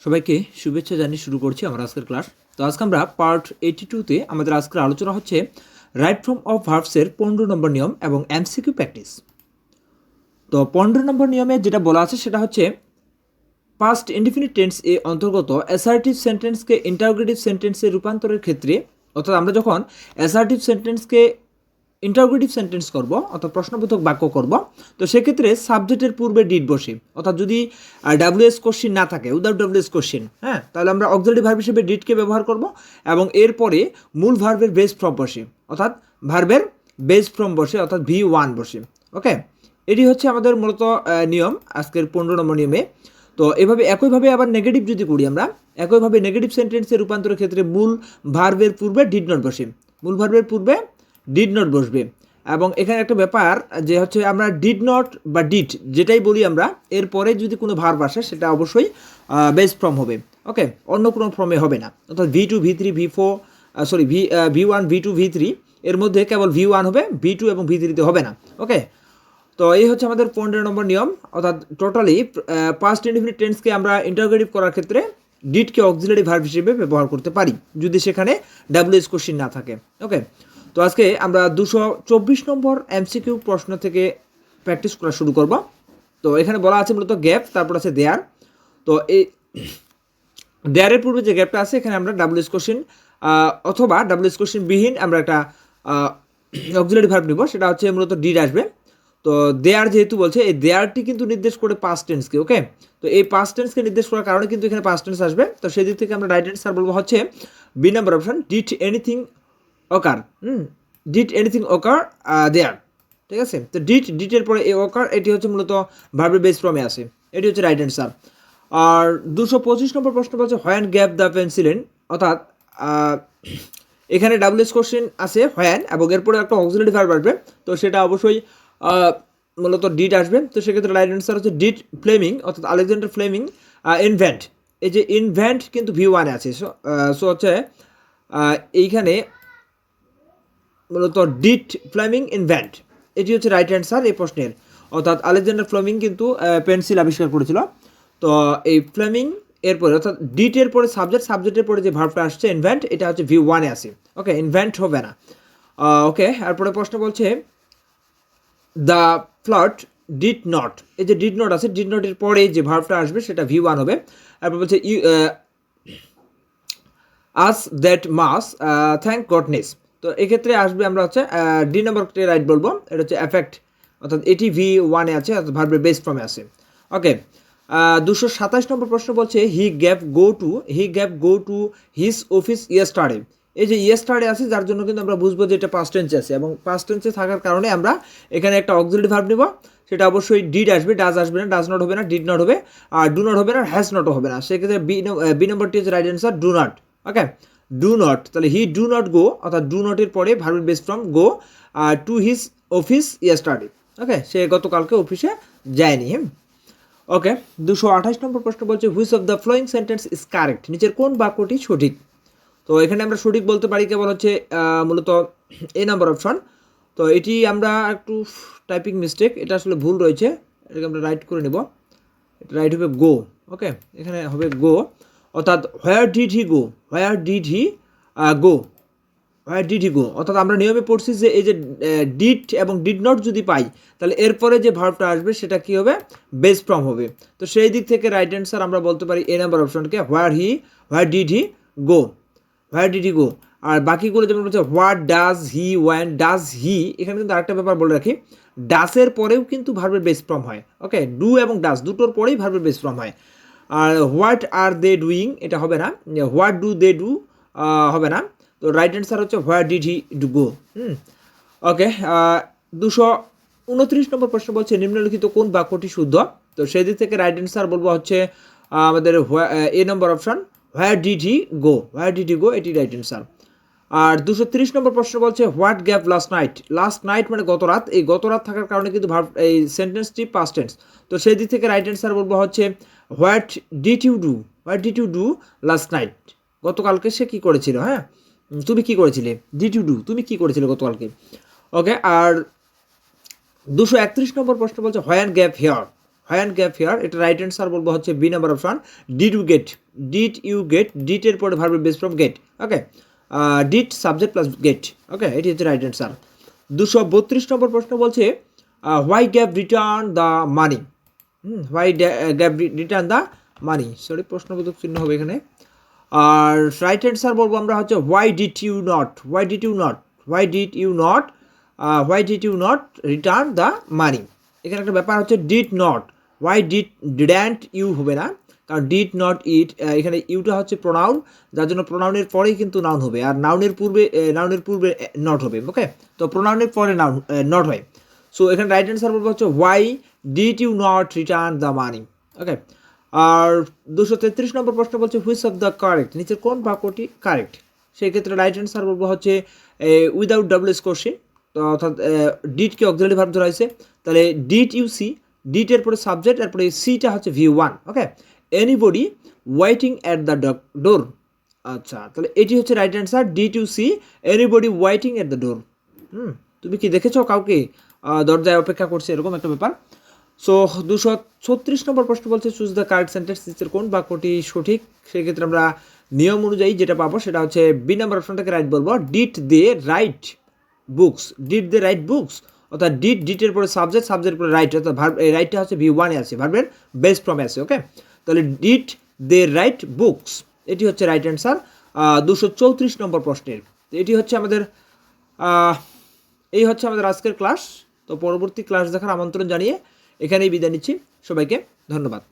সবাইকে শুভেচ্ছা জানিয়ে শুরু করছি আমার আজকের ক্লাস। তো আজকে আমরা পার্ট 82তে আমাদের আজকের আলোচনা হচ্ছে রাইট ফর্ম অফ ভার্বসের 15 নম্বর নিয়ম এবং এমসিকিউ প্র্যাকটিস। তো 15 নম্বর নিয়মে যেটা বলা আছে সেটা হচ্ছে পাস্ট ইনডিফিনিট টেন্স এ অন্তর্গত অ্যাসার্টিভ সেন্টেন্সকে ইন্টারোগেটিভ সেন্টেন্সে রূপান্তরের ক্ষেত্রে, অর্থাৎ আমরা যখন অ্যাসার্টিভ সেন্টেন্সকে ইন্টারোগেটিভ সেন্টেন্স করব অর্থাৎ প্রশ্নবোধক বাক্য করব, তো সেক্ষেত্রে সাবজেক্টের পূর্বে ডিড বসে, অর্থাৎ যদি ডাব্লিউএস কোশ্চিন না থাকে, উইদাউট ডাব্লিউএস কোশ্চিন, হ্যাঁ, তাহলে আমরা অক্সিলারি ভার্ব হিসেবে ডিডকে ব্যবহার করব এবং এরপরে মূল ভার্বের বেস ফর্ম বসে, অর্থাৎ ভার্বের বেস ফর্ম বসে, অর্থাৎ V1 বসে। ওকে, এটি হচ্ছে আমাদের মূলত নিয়ম আজকের 15 নম্বর নিয়মে। তো এভাবে একইভাবে আবার নেগেটিভ যদি করি আমরা, একইভাবে নেগেটিভ সেন্টেন্সের রূপান্তরের ক্ষেত্রে মূল ভার্বের পূর্বে ডিড নট বসে, মূল ভার্বের পূর্বে ডিড নট বসবে। এবং এখানে একটা ব্যাপার যে হচ্ছে আমরা ডিড নট বা ডিড যেটাই বলি আমরা, এরপরে যদি কোনো ভার্ব আসে সেটা অবশ্যই বেস ফর্ম হবে। ওকে, অন্য কোনো ফর্মে হবে না, অর্থাৎ V2 V3 V4 V1 V2 V3 এর মধ্যে কেবল V1 হবে, V2 এবং V3 তে হবে না। ওকে, তো এই হচ্ছে আমাদের 15 নম্বর নিয়ম, অর্থাৎ টোটালি পাস্ট ইনডিফিনিট টেন্সকে আমরা ইন্টারোগেটিভ করার ক্ষেত্রে ডিডকে অক্সিলারি ভার্ব হিসেবে ব্যবহার করতে পারি যদি সেখানে ডাব্লিউএস কোশ্চিন না থাকে। ওকে, তো আজকে আমরা 224 নম্বর এমসিকিউ প্রশ্ন থেকে প্র্যাকটিস করা শুরু করব। তো এখানে বলা আছে মূলত গ্যাপ, তারপর আছে দেয়ার। তো এই দেয়ারের পূর্বে যে গ্যাপটা আছে এখানে আমরা ডাব্লিউএস কোশ্চিন অথবা ডাব্লিউএস কোশ্চিন বিহীন আমরা একটা অক্সিলারি ভার্ব নিব, সেটা হচ্ছে মূলত ডিড আসবে। তো দেয়ার যেহেতু বলছে, এই দেয়ারটি কিন্তু নির্দেশ করে পাস্ট টেন্সকে। ওকে, তো এই পাস্ট টেন্সকে নির্দেশ করার কারণে কিন্তু এখানে পাস্ট টেন্স আসবে। তো সেই দিক থেকে আমরা রাইট অ্যান্সার বলবো হচ্ছে B number option, did anything occur. Did anything occur there, ঠিক আছে। তো ডিটের পরে এই অকার, এটি হচ্ছে মূলত ভার্বের বেস ফর্মে আসে, এটি হচ্ছে রাইট অ্যান্সার। আর 225 নম্বর প্রশ্ন বলছে হোয়েন গ্যাপ দ্য পেন্সিলেন, অর্থাৎ এখানে ডাব্লিউএস কোশ্চেন আছে হোয়েন এবং এরপরে একটা অক্সিলারি ভার্ব আসবে, তো সেটা অবশ্যই মূলত ডিড আসবে। তো সেক্ষেত্রে রাইট অ্যান্সার হচ্ছে ডিড ফ্লেমিং, অর্থাৎ আলেকজান্ডার ফ্লেমিং ইনভেন্ট। এই যে ইনভেন্ট কিন্তু V1 আছে, সো হচ্ছে এইখানে মূলত ডিড ফ্লেমিং ইনভেন্ট, এটি হচ্ছে রাইট অ্যান্সার এই প্রশ্নের। অর্থাৎ আলেকজান্ডার ফ্লেমিং কিন্তু পেন্সিল আবিষ্কার করেছিল। তো এই ফ্লেমিং এরপরে, অর্থাৎ ডিটের পরে সাবজেক্টের পরে যে ভার্বটা আসছে ইনভেন্ট, এটা হচ্ছে V1 এ আছে। ওকে, ইনভেন্ট হবে না। ওকে, এরপরে প্রশ্ন বলছে দ্য ফ্লাড ডিড নট, এই যে ডিড নট আছে, ডিড নটের পরে যে ভার্বটা আসবে সেটা V1 হবে। এরপর বলছে you us that much thank goodness, তো এক্ষেত্রে আসবে আমরা হচ্ছে ডি নাম্বারটি রাইট বলবো, এটা হচ্ছে এফেক্ট, অর্থাৎ এটি V1 এ আছে, অর্থাৎ ভার্বের বেস ফর্মে আছে। ওকে, 227 নম্বর প্রশ্ন বলছে হি gave go to his office yesterday. এই যে ইয়েস্টারডে আছে, যার জন্য কিন্তু আমরা বুঝবো যে এটা পাস্ট টেন্সে আছে, এবং পাস্ট টেন্সে থাকার কারণে আমরা এখানে একটা অক্সিলারি ভার্ব নিব, সেটা অবশ্যই ডিড আসবে, ডাজ আসবে না, ডাজ নট হবে না, ডিড নট হবে, আর ডু নট হবে না, হ্যাজ নটও হবে না। সেক্ষেত্রে বি নম্বরটি হচ্ছে right answer, do not. Okay, do not, তাহলে হি ডু নট গো, অর্থাৎ ডু নটের পরে ভার্বের base form go to his office yesterday. Okay, সে গতকালকে অফিসে যায়নি। ওকে, 228 নম্বর প্রশ্ন বলছে which of the following sentence is correct, নিচের কোন বাক্যটি সঠিক। তো এখানে আমরা সঠিক বলতে পারি কেবল হচ্ছে মূলত এ নাম্বার অপশন। তো এটি আমরা একটু টাইপিং মিস্টেক, এটা আসলে ভুল রয়েছে, এটাকে আমরা রাইট করে নেব, এটা রাইট হবে গো। ওকে, এখানে হবে গো, অর্থাৎ where did he go, where did he go, where did he go, অর্থাৎ আমরা নিয়মে পড়ছি যে এই যে ডিড এবং ডিড নট যদি পাই, তাহলে এরপরে যে ভার্বটা আসবে সেটা কি হবে, বেস ফর্ম হবে। তো সেই দিক থেকে রাইট অ্যান্সার আমরা বলতে পারি এ নাম্বার অপশনকে, where did he go, where did he go. আর বাকিগুলো যেমন বলছে what does he, when does he, এখানে কিন্তু আরেকটা ব্যাপার বলে রাখি, ডাসের পরেও কিন্তু ভার্বের বেস ফর্ম হয়। ওকে, ডু এবং ডাস দুটোর পরেই ভার্বের বেস ফর্ম হয়। আর হোয়াট আর দে ডুইং, এটা হবে না, হোয়াট ডু দে ডু হবে না। তো রাইট অ্যান্সার হচ্ছে হোয়ার ডিড হি ডু গো। ওকে, 229 নম্বর প্রশ্ন বলছে নিম্নলিখিত কোন বাক্যটি শুদ্ধ। তো সেই দিক থেকে রাইট অ্যান্সার বলবো হচ্ছে আমাদের এ নম্বর option, where did he go, where did he go, এটি রাইট অ্যান্সার। আর 230 নম্বর প্রশ্ন বলছে হোয়াট গ্যাপ লাস্ট নাইট মানে গত রাত, এই গত রাত থাকার কারণে কিন্তু ভার্ব এই সেন্টেন্সটি পাস্ট টেন্স। তো সেই দিক থেকে রাইট অ্যান্সার বলবো হচ্ছে what did you do last night, গতকালকে সে কী করেছিল, হ্যাঁ, তুমি কি করেছিলে, ডিড ইউ ডু, তুমি কি করেছিলে গতকালকে। ওকে, আর 231 নম্বর প্রশ্ন বলছে হোয়ান গ্যাপ হেয়ার, এটা রাইট অ্যান্সার বলবো হচ্ছে B number option, did you get, did you get, ডিটের পরে ভার্বের base form get, okay, did subject plus get, okay, এটি হচ্ছে রাইট অ্যান্সার। 232 নম্বর প্রশ্ন বলছে why gave return the money, why gave return the money, sorry প্রশ্নবোধক চিহ্ন হবে এখানে। আর রাইট অ্যান্সার বলবো আমরা হচ্ছে why did you not, why did you not, why did you not, why did you not return the money. এখানে একটা ব্যাপার হচ্ছে did not, why didn't you হবে না, কারণ ডিড নট ইট, এখানে ইউটা হচ্ছে প্রোনাউন, যার জন্য প্রোনাউনের পরেই কিন্তু নাউন হবে, আর নাউনের পূর্বে নট হবে, ওকে, তো প্রোনাউনের পরে নাউন নট হয়। সো এখানে রাইট অ্যান্সার বলবো হচ্ছে why did you not return the money, okay. আর 233 নম্বর প্রশ্ন বলছে হুইচ অফ দ্য কারেক্ট, নিচের কোন বাক্যটি কারেক্ট, সেই ক্ষেত্রে রাইট অ্যান্সার বলবো হচ্ছে উইদাউট ডাব্লিউ কোশ্চেন, তো অর্থাৎ ডিডকে অক্সিলারি ভার্ব ধরা হয়েছে, তাহলে ডিড ইউ সি, ডিটের পরে সাবজেক্ট, তারপরে সিটা হচ্ছে V1, okay. Anybody waiting at the door, আচ্ছা, তাহলে এটি হচ্ছে right answer, did you see anybody waiting at the door, তুমি কি দেখেছো কাউকে দরজায় অপেক্ষা করছে, এরকম একটা ব্যাপার। সো 236 নম্বর প্রশ্ন বলছে চুজ দ্য কারেক্ট সেন্টেন্স, নিচের কোন বাক্যটি সঠিক, সেক্ষেত্রে আমরা নিয়ম অনুযায়ী যেটা পাবো সেটা হচ্ছে বি নাম্বার অপশনটাকে রাইট বলবো, did they write books, did they write books, অর্থাৎ ডিটের পরে সাবজেক্ট, সাবজেক্টের পরে রাইট, অর্থাৎ ভার্ব, এই রাইটটা হচ্ছে V1 এ আছে, ভার্বের বেস ফর্মে আছে, ওকে, তাহলে ডিড দে রাইট বুকস, এটি হচ্ছে রাইট অ্যান্সার 234 নম্বর প্রশ্নের। এটি হচ্ছে আমাদের এই হচ্ছে আমাদের আজকের ক্লাস। তো পরবর্তী ক্লাস দেখার আমন্ত্রণ জানিয়ে এখানেই বিদায় নিচ্ছি, সবাইকে ধন্যবাদ।